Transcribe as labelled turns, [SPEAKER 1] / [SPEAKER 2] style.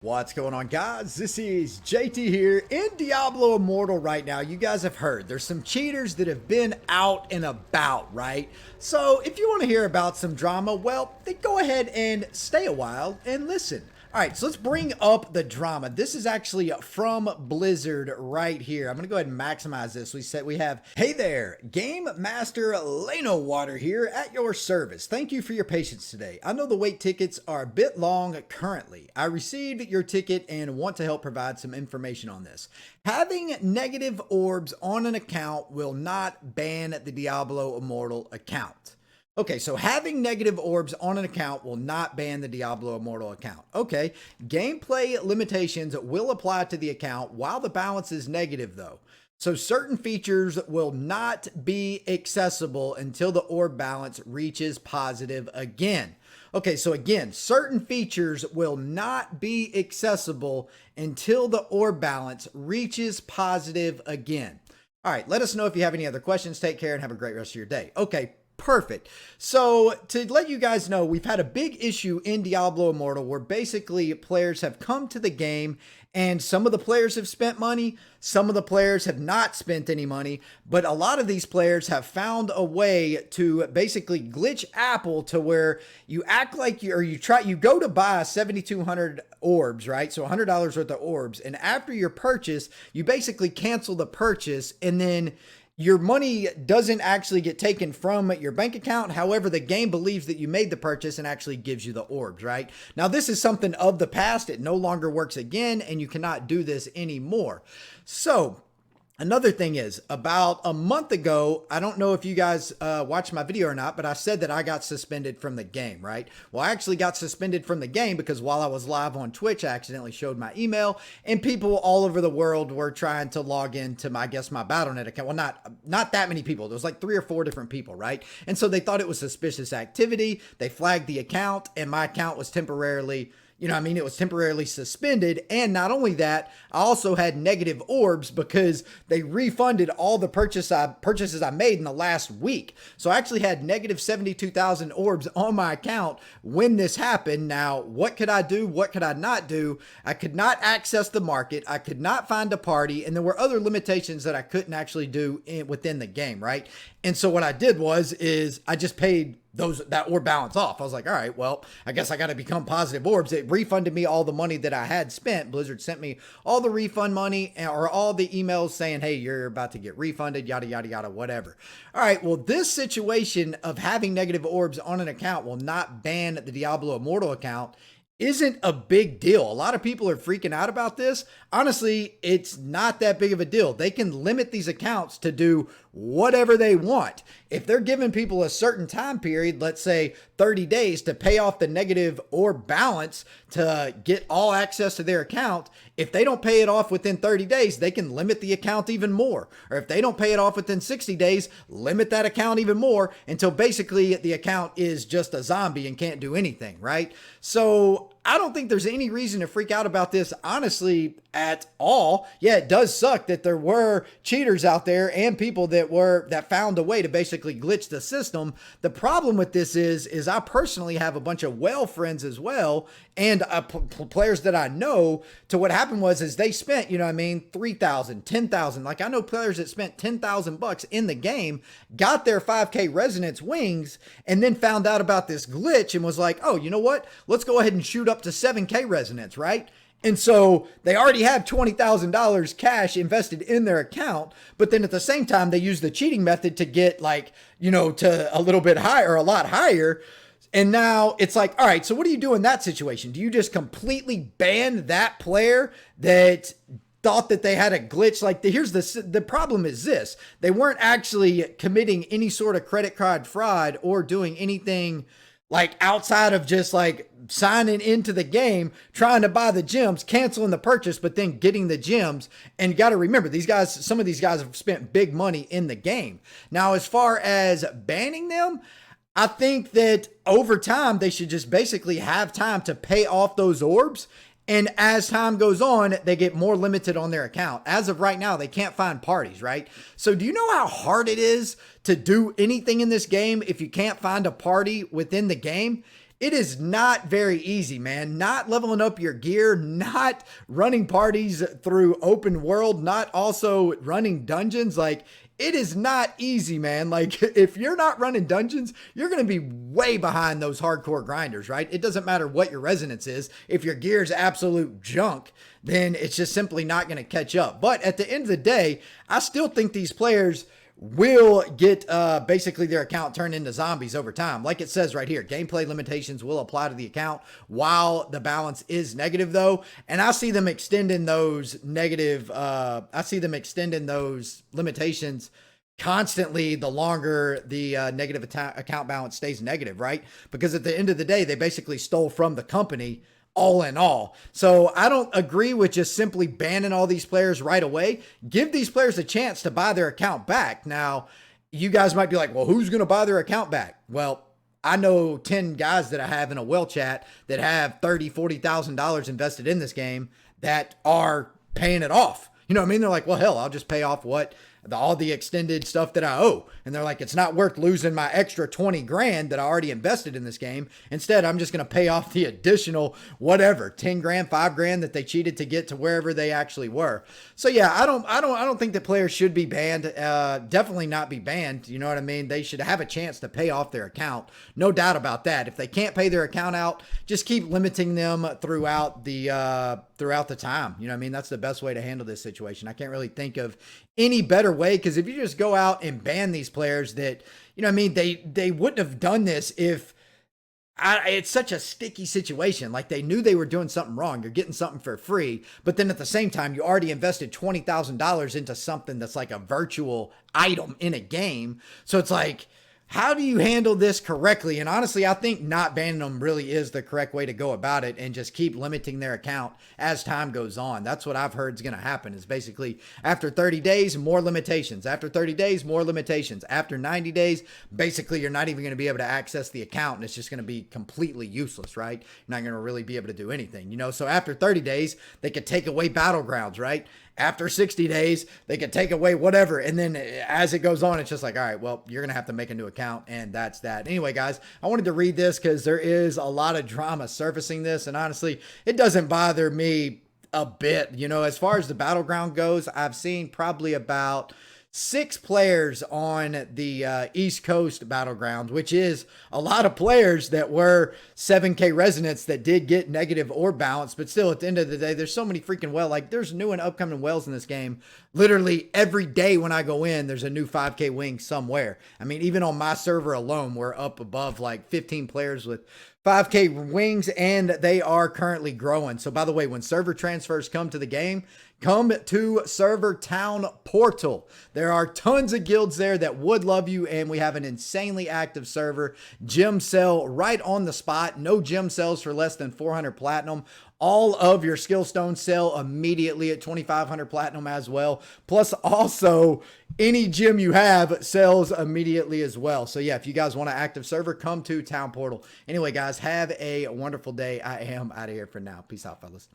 [SPEAKER 1] What's going on, guys? This is JT here in Diablo Immortal right now. You guys have heard there's some cheaters that have been out and about, right? So if you want to hear about some drama, well, then go ahead and stay a while and listen. All right, so let's bring up the drama. This is actually from Blizzard right here. I'm going to go ahead and maximize this. We have, hey there, Game Master Leno Water here at your service. Thank you for your patience today. I know the wait tickets are a bit long currently. I received your ticket and want to help provide some information on this. Having negative orbs on an account will not ban the Diablo Immortal account. Okay, so having negative orbs on an account will not ban the Diablo Immortal account. Okay, gameplay limitations will apply to the account while the balance is negative though. So certain features will not be accessible until the orb balance reaches positive again. Okay, so again, certain features will not be accessible until the orb balance reaches positive again. All right, let us know if you have any other questions. Take care and have a great rest of your day. Okay. Perfect. So to let you guys know, we've had a big issue in Diablo Immortal where basically players have come to the game and some of the players have spent money, some of the players have not spent any money, but a lot of these players have found a way to basically glitch Apple to where you act like you go to buy 7,200 orbs, right? So $100 worth of orbs. And after your purchase, you basically cancel the purchase and then your money doesn't actually get taken from your bank account. However, the game believes that you made the purchase and actually gives you the orbs, right? Now, this is something of the past. It no longer works again, and you cannot do this anymore. So another thing is, about a month ago, I don't know if you guys watched my video or not, but I said that I got suspended from the game, right? Well, I actually got suspended from the game because while I was live on Twitch, I accidentally showed my email, and people all over the world were trying to log into my Battle.net account. Well, not that many people. There was like 3 or 4 different people, right? And so they thought it was suspicious activity. They flagged the account, and my account was temporarily it was temporarily suspended. And not only that, I also had negative orbs because they refunded all the purchases I made in the last week. So I actually had negative 72,000 orbs on my account when this happened. Now, what could I do? What could I not do? I could not access the market. I could not find a party. And there were other limitations that I couldn't actually do within the game, right? And so what I did is I just paid that orb balance off. I was like, all right, well, I guess I got to become positive orbs. It refunded me all the money that I had spent. Blizzard sent me all the refund money or all the emails saying, hey, you're about to get refunded, yada, yada, yada, whatever. All right, well, this situation of having negative orbs on an account will not ban the Diablo Immortal account isn't a big deal. A lot of people are freaking out about this. Honestly, it's not that big of a deal. They can limit these accounts to do whatever they want. If they're giving people a certain time period, let's say 30 days to pay off the negative orb balance to get all access to their account, if they don't pay it off within 30 days, they can limit the account even more. Or if they don't pay it off within 60 days, limit that account even more until basically the account is just a zombie and can't do anything, right? So I don't think there's any reason to freak out about this, honestly, at all. Yeah, it does suck that there were cheaters out there and people that found a way to basically glitch the system. The problem with this is I personally have a bunch of whale friends as well, and players that I know. To what happened is they spent, 3,000, 10,000. Like I know players that spent $10,000 in the game, got their 5K resonance wings, and then found out about this glitch and was like, oh, you know what? Let's go ahead and shoot up to 7K resonance, right? And so they already have $20,000 cash invested in their account, but then at the same time, they use the cheating method to get to a little bit higher, a lot higher. And now it's like, all right, so what do you do in that situation? Do you just completely ban that player that thought that they had a glitch? The problem is this: they weren't actually committing any sort of credit card fraud or doing anything like outside of just like signing into the game, trying to buy the gems, canceling the purchase, but then getting the gems. And you got to remember, some of these guys have spent big money in the game. Now, as far as banning them, I think that over time, they should just basically have time to pay off those orbs. And as time goes on, they get more limited on their account. As of right now, they can't find parties, right? So do you know how hard it is to do anything in this game if you can't find a party within the game? It is not very easy, man. Not leveling up your gear, not running parties through open world, not also running dungeons. Like, it is not easy, man. Like, if you're not running dungeons, you're going to be way behind those hardcore grinders, right? It doesn't matter what your resonance is. If your gear is absolute junk, then it's just simply not going to catch up. But at the end of the day, I still think these players will get basically their account turned into zombies over time. Like it says right here, gameplay limitations will apply to the account while the balance is negative, though. And I see them extending those negative, I see them extending those limitations constantly the longer the negative account balance stays negative, right? Because at the end of the day, they basically stole from the company all in all. So I don't agree with just simply banning all these players right away. Give these players a chance to buy their account back. Now, you guys might be like, well, who's going to buy their account back? Well, I know 10 guys that I have in a well chat that have $30,000, $40,000 invested in this game that are paying it off. You know what I mean? They're like, well, hell, I'll just pay off all the extended stuff that I owe. And they're like, it's not worth losing my extra 20 grand that I already invested in this game. Instead, I'm just going to pay off the additional whatever, 10 grand, 5 grand that they cheated to get to wherever they actually were. So yeah, I don't think that players should be banned. Definitely not be banned. You know what I mean? They should have a chance to pay off their account. No doubt about that. If they can't pay their account out, just keep limiting them throughout the time. You know what I mean? That's the best way to handle this situation. I can't really think of any better way, because if you just go out and ban these players that, you know what I mean, they wouldn't have done this if it's such a sticky situation. Like, they knew they were doing something wrong. You're getting something for free, but then at the same time, you already invested $20,000 into something that's like a virtual item in a game. So it's like, how do you handle this correctly? And honestly, I think not banning them really is the correct way to go about it, and just keep limiting their account as time goes on. That's what I've heard is going to happen, is basically after 30 days, more limitations. After 30 days, more limitations. After 90 days, basically you're not even going to be able to access the account, and it's just going to be completely useless, right? You're not going to really be able to do anything, you know? So after 30 days, they could take away battlegrounds, right? After 60 days, they could take away whatever. And then as it goes on, it's just like, all right, well, you're going to have to make a new account. And that's that. Anyway, guys, I wanted to read this because there is a lot of drama surfacing this. And honestly, it doesn't bother me a bit. You know, as far as the battleground goes, I've seen probably about 6 players on the East Coast Battlegrounds, which is a lot of players that were 7K resonance that did get negative orb balance. But still, at the end of the day, there's so many freaking like, there's new and upcoming wells in this game. Literally every day when I go in, there's a new 5K wing somewhere. I mean, even on my server alone, we're up above like 15 players with 5K wings, and they are currently growing. So by the way, when server transfers come to the game, come to Server Town Portal. There are tons of guilds there that would love you, and we have an insanely active server. Gem sell right on the spot. No gem sells for less than 400 platinum. All of your skill stones sell immediately at 2,500 platinum as well. Plus also any gem you have sells immediately as well. So yeah, if you guys want an active server, come to Town Portal. Anyway, guys, have a wonderful day. I am out of here for now. Peace out, fellas.